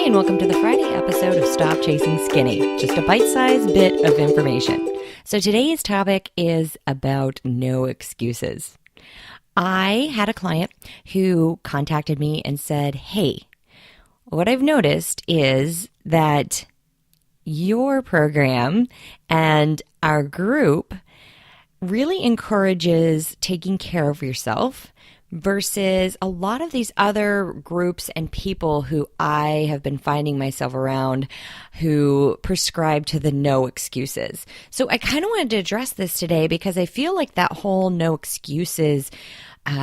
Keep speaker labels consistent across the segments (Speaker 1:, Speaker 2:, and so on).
Speaker 1: and welcome to the Friday episode of Stop Chasing Skinny, just a bite-sized bit of information. So today's topic is about no excuses. I had a client who contacted me and said, hey, what I've noticed is that your program and our group really encourages taking care of yourself versus a lot of these other groups and people who I have been finding myself around who prescribe to the no excuses. So I kind of wanted to address this today because I feel like that whole no excuses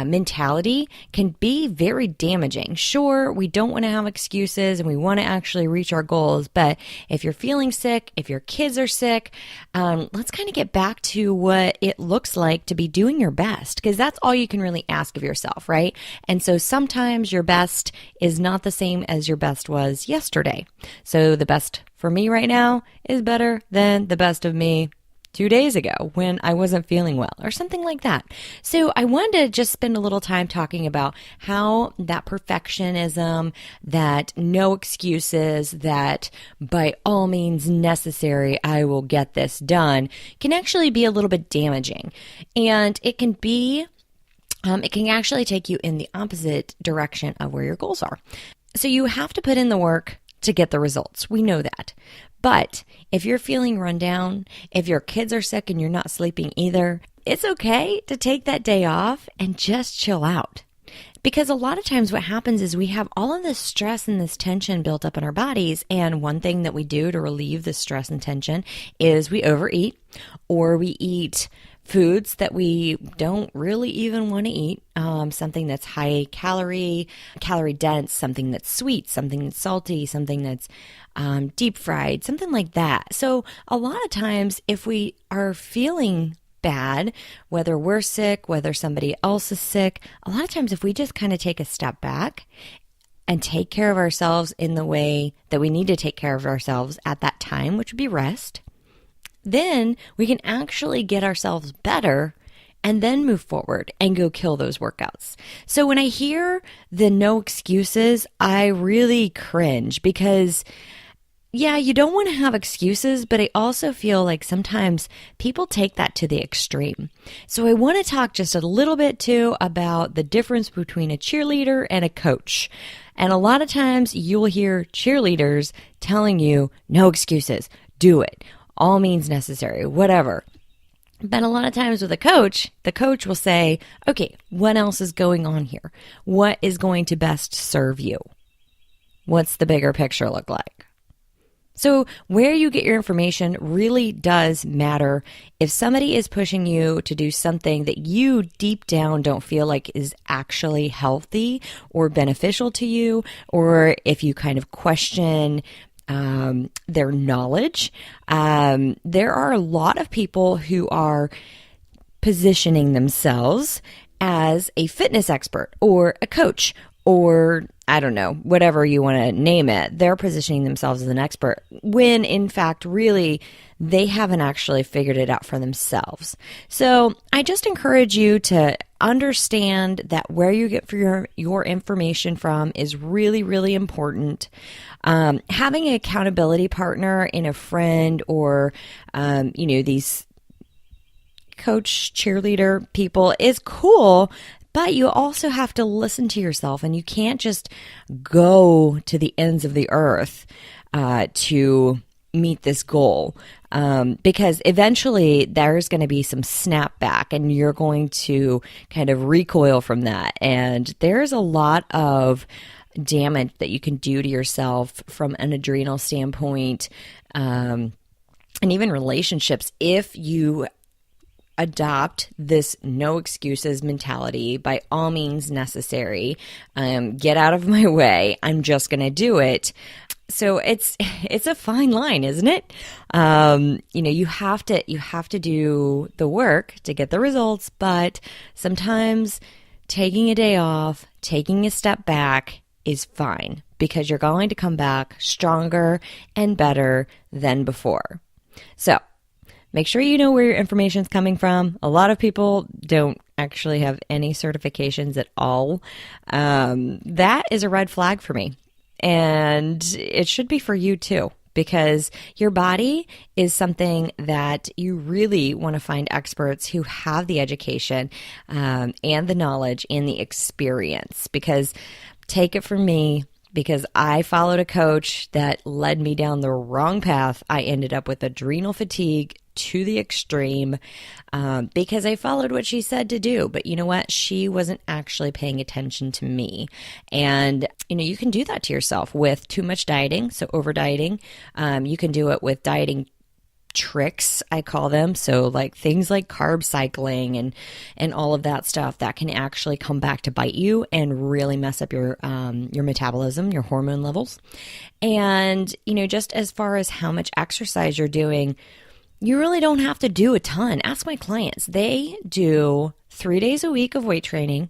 Speaker 1: mentality can be very damaging. Sure, we don't want to have excuses and we want to actually reach our goals, but if you're feeling sick, if your kids are sick, let's kind of get back to what it looks like to be doing your best, because that's all you can really ask of yourself, right? And so sometimes your best is not the same as your best was yesterday. So the best for me right now is better than the best of me 2 days ago when I wasn't feeling well or something like that. So I wanted to just spend a little time talking about how that perfectionism, that no excuses, that by all means necessary, I will get this done, can actually be a little bit damaging. And it can actually take you in the opposite direction of where your goals are. So you have to put in the work to get the results. We know that. But if you're feeling run down, if your kids are sick and you're not sleeping either, it's okay to take that day off and just chill out. Because a lot of times what happens is we have all of this stress and this tension built up in our bodies. And one thing that we do to relieve the stress and tension is we overeat, or we eat foods that we don't really even want to eat, something that's high calorie dense, something that's sweet, something that's salty, something that's deep fried, something like that. So a lot of times if we are feeling bad, whether we're sick, whether somebody else is sick, a lot of times if we just kind of take a step back and take care of ourselves in the way that we need to take care of ourselves at that time, which would be rest, then we can actually get ourselves better and then move forward and go kill those workouts. So when I hear the no excuses, I really cringe because, yeah, you don't want to have excuses, but I also feel like sometimes people take that to the extreme. So I want to talk just a little bit too about the difference between a cheerleader and a coach. And a lot of times you will hear cheerleaders telling you, no excuses, do it. All means necessary, whatever. But a lot of times with a coach, the coach will say, okay, what else is going on here? What is going to best serve you? What's the bigger picture look like? So where you get your information really does matter. If somebody is pushing you to do something that you deep down don't feel like is actually healthy or beneficial to you, or if you kind of question their knowledge. There are a lot of people who are positioning themselves as a fitness expert or a coach or I don't know, whatever you want to name it. They're positioning themselves as an expert when in fact, really, they haven't actually figured it out for themselves. So I just encourage you to understand that where you get for your information from is really, really important. Having an accountability partner in a friend or, these coach, cheerleader people is cool, but you also have to listen to yourself and you can't just go to the ends of the earth to meet this goal. Because eventually there's going to be some snapback and you're going to kind of recoil from that. And there's a lot of damage that you can do to yourself from an adrenal standpoint, and even relationships if you adopt this no excuses mentality. By all means necessary, get out of my way, I'm just going to do it. So it's a fine line, isn't it? You have to do the work to get the results, but sometimes taking a day off, taking a step back is fine because you're going to come back stronger and better than before. So make sure you know where your information is coming from. A lot of people don't actually have any certifications at all. That is a red flag for me. And it should be for you too, because your body is something that you really want to find experts who have the education and the knowledge and the experience. Because take it from me, because I followed a coach that led me down the wrong path. I ended up with adrenal fatigue to the extreme because I followed what she said to do. But you know what? She wasn't actually paying attention to me. And, you can do that to yourself with too much dieting, so over dieting. You can do it with dieting tricks, I call them. So like things like carb cycling and all of that stuff that can actually come back to bite you and really mess up your metabolism, your hormone levels. And, just as far as how much exercise you're doing, you really don't have to do a ton. Ask my clients. They do 3 days a week of weight training,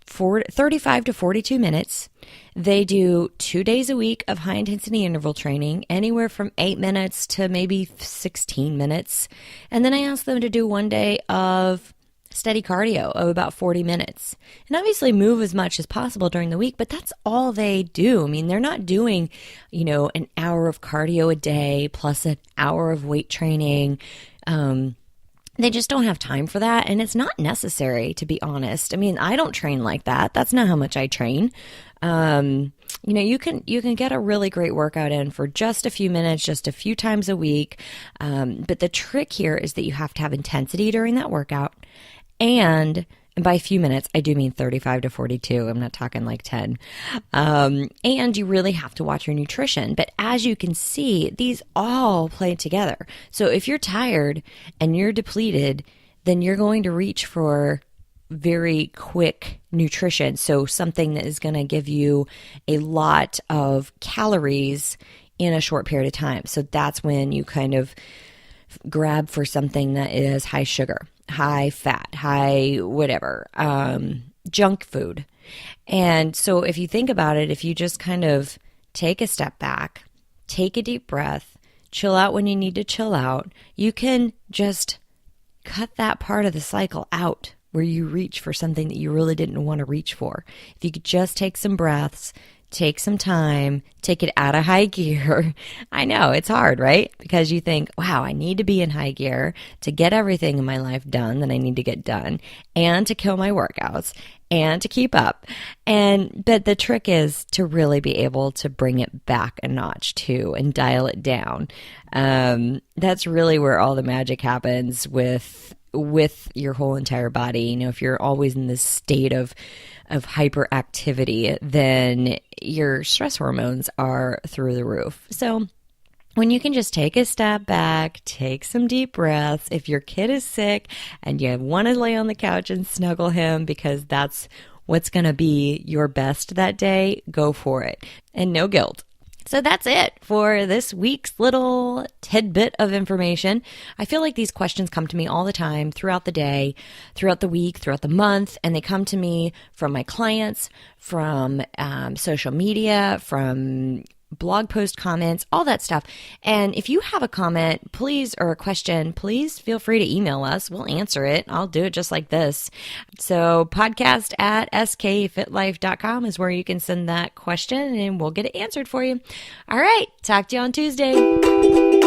Speaker 1: 35 to 42 minutes. They do 2 days a week of high intensity interval training, anywhere from 8 minutes to maybe 16 minutes. And then I ask them to do 1 day of steady cardio of about 40 minutes. And obviously move as much as possible during the week, but that's all they do. I mean, they're not doing, an hour of cardio a day plus an hour of weight training. They just don't have time for that, and it's not necessary, to be honest. I mean, I don't train like that. That's not how much I train. You can get a really great workout in for just a few minutes, just a few times a week. But the trick here is that you have to have intensity during that workout, and by a few minutes, I do mean 35 to 42. I'm not talking like 10. And you really have to watch your nutrition. But as you can see, these all play together. So if you're tired and you're depleted, then you're going to reach for very quick nutrition. So something that is going to give you a lot of calories in a short period of time. So that's when you kind of grab for something that is high sugar, high fat, high whatever, junk food. And so if you think about it, if you just kind of take a step back, take a deep breath, chill out when you need to chill out, you can just cut that part of the cycle out where you reach for something that you really didn't want to reach for. If you could just take some breaths, take some time, take it out of high gear. I know it's hard, right? Because you think, wow, I need to be in high gear to get everything in my life done that I need to get done, and to kill my workouts and to keep up. But the trick is to really be able to bring it back a notch too and dial it down. That's really where all the magic happens with your whole entire body. If you're always in this state of hyperactivity, then your stress hormones are through the roof. So when you can just take a step back, take some deep breaths, if your kid is sick and you want to lay on the couch and snuggle him because that's what's going to be your best that day, go for it. And no guilt. So that's it for this week's little tidbit of information. I feel like these questions come to me all the time throughout the day, throughout the week, throughout the month, and they come to me from my clients, from social media, from blog post comments, all that stuff. And if you have a comment, please, or a question, please feel free to email us. We'll answer it. I'll do it just like this. So podcast@skfitlife.com is where you can send that question and we'll get it answered for you. All right. Talk to you on Tuesday.